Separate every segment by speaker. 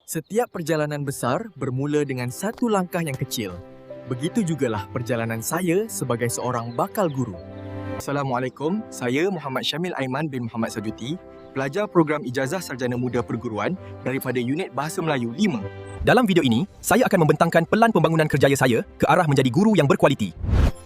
Speaker 1: Setiap perjalanan besar bermula dengan satu langkah yang kecil. Begitu jugalah perjalanan saya sebagai seorang bakal guru. Assalamualaikum, saya Muhammad Syamil Aiman bin Muhammad Sajuti, pelajar program Ijazah Sarjana Muda Perguruan daripada Unit Bahasa Melayu 5.
Speaker 2: Dalam video ini, saya akan membentangkan pelan pembangunan kerjaya saya ke arah menjadi guru yang berkualiti.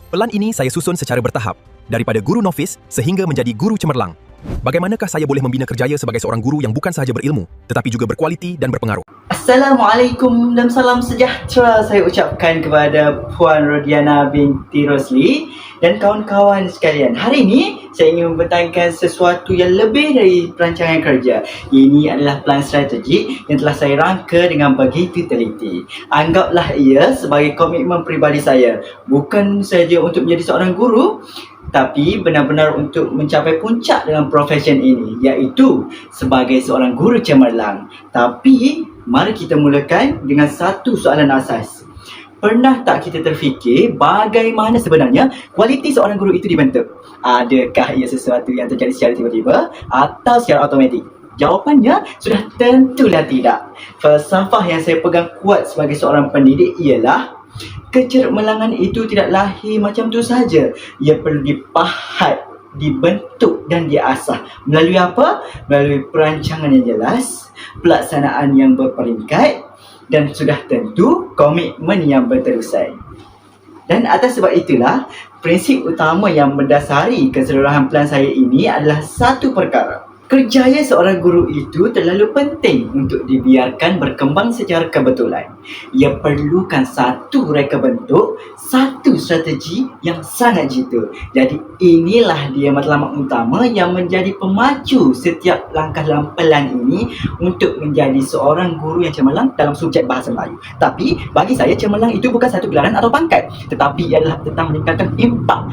Speaker 2: Pelan ini saya susun secara bertahap, daripada guru novis sehingga menjadi guru cemerlang. Bagaimanakah saya boleh membina kerjaya sebagai seorang guru yang bukan sahaja berilmu, tetapi juga berkualiti dan berpengaruh?
Speaker 3: Assalamualaikum dan salam sejahtera saya ucapkan kepada Puan Rodiana binti Rosli dan kawan-kawan sekalian. Hari ini saya ingin membentangkan sesuatu yang lebih dari perancangan kerja. Ini adalah plan strategik yang telah saya rangka dengan begitu teliti. Anggaplah ia sebagai komitmen peribadi saya, bukan saja untuk menjadi seorang guru, tapi benar-benar untuk mencapai puncak dalam profession ini, iaitu sebagai seorang guru cemerlang. Tapi mari kita mulakan dengan satu soalan asas. Pernah tak kita terfikir bagaimana sebenarnya kualiti seorang guru itu dibentuk? Adakah ia sesuatu yang terjadi secara tiba-tiba atau secara automatik? Jawapannya sudah tentulah tidak. Falsafah yang saya pegang kuat sebagai seorang pendidik ialah kecemerlangan itu tidak lahir macam tu saja. Ia perlu dipahat, dibentuk dan diasah. Melalui apa? Melalui perancangan yang jelas, pelaksanaan yang berperingkat dan sudah tentu komitmen yang berterusan. Dan atas sebab itulah, prinsip utama yang mendasari keseluruhan plan saya ini adalah satu perkara. Kerjaya seorang guru itu terlalu penting untuk dibiarkan berkembang secara kebetulan. Ia perlukan satu reka bentuk, satu strategi yang sangat jitu. Jadi inilah dia matlamat utama yang menjadi pemacu setiap langkah dalam pelan ini untuk menjadi seorang guru yang cemerlang dalam subjek bahasa Melayu. Tapi bagi saya cemerlang itu bukan satu gelaran atau pangkat, tetapi ialah tentang meningkatkan impak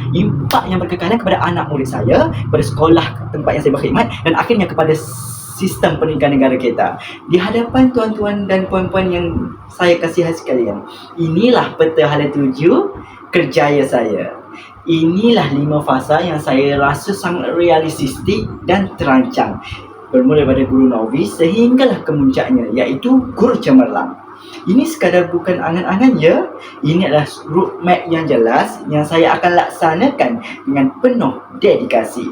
Speaker 3: yang berkekalan kepada anak murid saya, kepada sekolah tempat yang saya berkhidmat dan akhirnya kepada sistem pendidikan negara kita. Di hadapan tuan-tuan dan puan-puan yang saya kasihi sekalian, inilah peta hala tuju kerjaya saya. Inilah 5 fasa yang saya rasa sangat realistik dan terancang, bermula daripada guru novis sehinggalah kemuncaknya, iaitu guru cemerlang. Ini sekadar bukan angan-angan ya. Ini adalah roadmap yang jelas yang saya akan laksanakan dengan penuh dedikasi.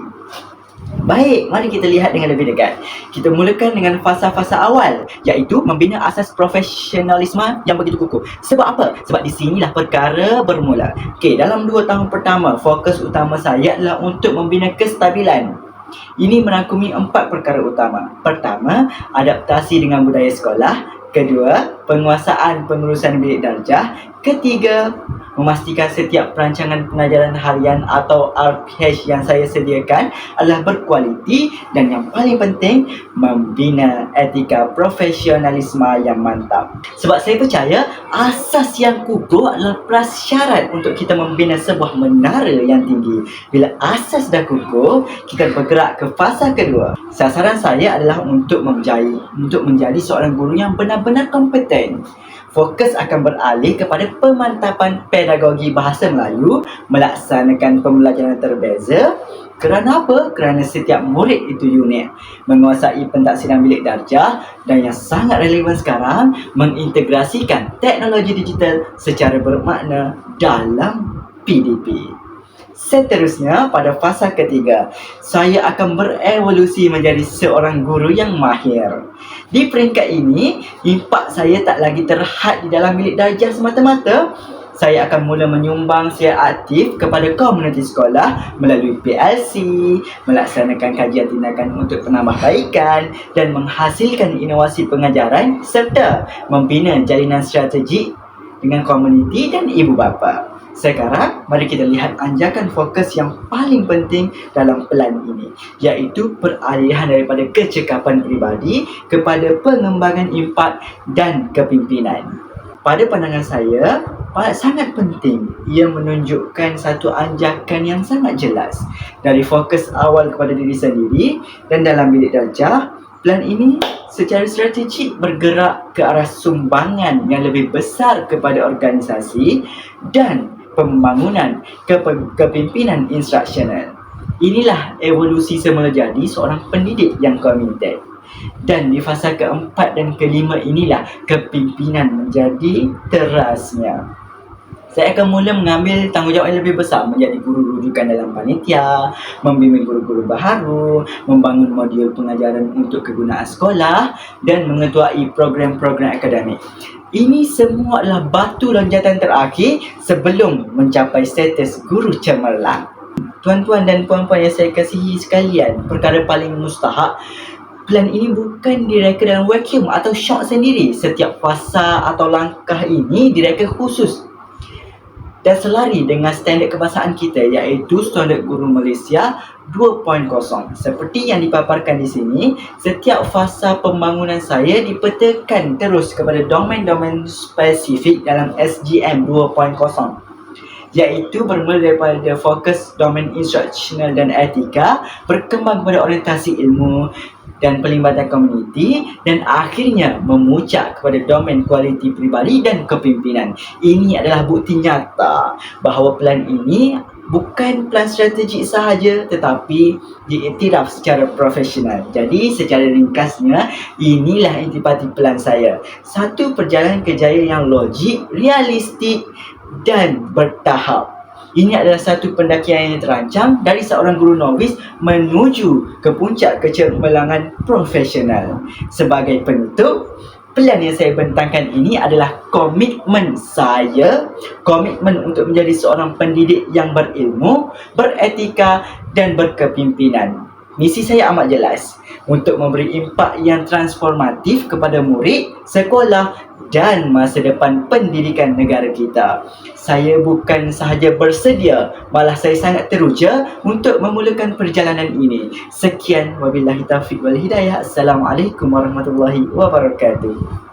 Speaker 3: Baik, mari kita lihat dengan lebih dekat. Kita mulakan dengan fasa-fasa awal, iaitu membina asas profesionalisme yang begitu kukuh. Sebab apa? Sebab di sinilah perkara bermula. Dalam 2 tahun pertama, fokus utama saya adalah untuk membina kestabilan. Ini merangkumi 4 perkara utama. Pertama, adaptasi dengan budaya sekolah. Kedua, penguasaan pengurusan bilik darjah. Ketiga, memastikan setiap perancangan pengajaran harian atau RPH yang saya sediakan adalah berkualiti. Dan yang paling penting, membina etika profesionalisme yang mantap. Sebab saya percaya asas yang kukuh adalah prasyarat untuk kita membina sebuah menara yang tinggi. Bila asas dah kukuh, kita bergerak ke fasa kedua. Sasaran saya adalah untuk menjadi seorang guru yang benar-benar kompeten. Fokus akan beralih kepada pemantapan pedagogi bahasa Melayu, melaksanakan pembelajaran terbeza. Kerana apa? Kerana setiap murid itu unik, menguasai pentaksiran bilik darjah dan yang sangat relevan sekarang, mengintegrasikan teknologi digital secara bermakna dalam PDP. Seterusnya, pada fasa ketiga, saya akan berevolusi menjadi seorang guru yang mahir. Di peringkat ini, impak saya tak lagi terhad di dalam bilik darjah semata-mata. Saya akan mula menyumbang secara aktif kepada komuniti sekolah melalui PLC, melaksanakan kajian tindakan untuk penambahbaikan dan menghasilkan inovasi pengajaran serta membina jalinan strategik dengan komuniti dan ibu bapa. Sekarang, mari kita lihat anjakan fokus yang paling penting dalam pelan ini, iaitu peralihan daripada kecekapan peribadi kepada pengembangan impak dan kepimpinan. Pada pandangan saya, sangat penting ia menunjukkan satu anjakan yang sangat jelas dari fokus awal kepada diri sendiri dan dalam bilik darjah. Plan ini secara strategik bergerak ke arah sumbangan yang lebih besar kepada organisasi dan pembangunan kepimpinan instruksional. Inilah evolusi semula jadi seorang pendidik yang komited. Dan di fasa keempat dan kelima inilah kepimpinan menjadi terasnya. Saya akan mula mengambil tanggungjawab yang lebih besar, menjadi guru rujukan dalam panitia, membimbing guru-guru baharu, membangun modul pengajaran untuk kegunaan sekolah dan mengetuai program-program akademik. Ini semua adalah batu loncatan terakhir sebelum mencapai status guru cemerlang. Tuan-tuan dan puan-puan yang saya kasihi sekalian, perkara paling mustahak, plan ini bukan direka dalam vacuum atau shock sendiri. Setiap fasa atau langkah ini direka khusus dan selari dengan standard kebangsaan kita, iaitu Standard Guru Malaysia 2.0. Seperti yang dipaparkan di sini, setiap fasa pembangunan saya dipetakan terus kepada domain-domain spesifik dalam SGM 2.0, iaitu bermula daripada fokus domain instructional dan etika, berkembang kepada orientasi ilmu dan pelibatan komuniti, dan akhirnya memuncak kepada domain kualiti peribadi dan kepimpinan. Ini adalah bukti nyata bahawa plan ini bukan plan strategik sahaja, tetapi diiktiraf secara profesional. Jadi secara ringkasnya, inilah intipati plan saya. Satu perjalanan kerjaya yang logik, realistik dan bertahap. Ini adalah satu pendakian yang terancang dari seorang guru novis menuju ke puncak kecemerlangan profesional. Sebagai penutup, plan yang saya bentangkan ini adalah komitmen saya, komitmen untuk menjadi seorang pendidik yang berilmu, beretika dan berkepimpinan. Misi saya amat jelas, untuk memberi impak yang transformatif kepada murid, sekolah dan masa depan pendidikan negara kita. Saya bukan sahaja bersedia, malah saya sangat teruja untuk memulakan perjalanan ini. Sekian, wabillahi taufiq wal hidayah. Assalamualaikum warahmatullahi wabarakatuh.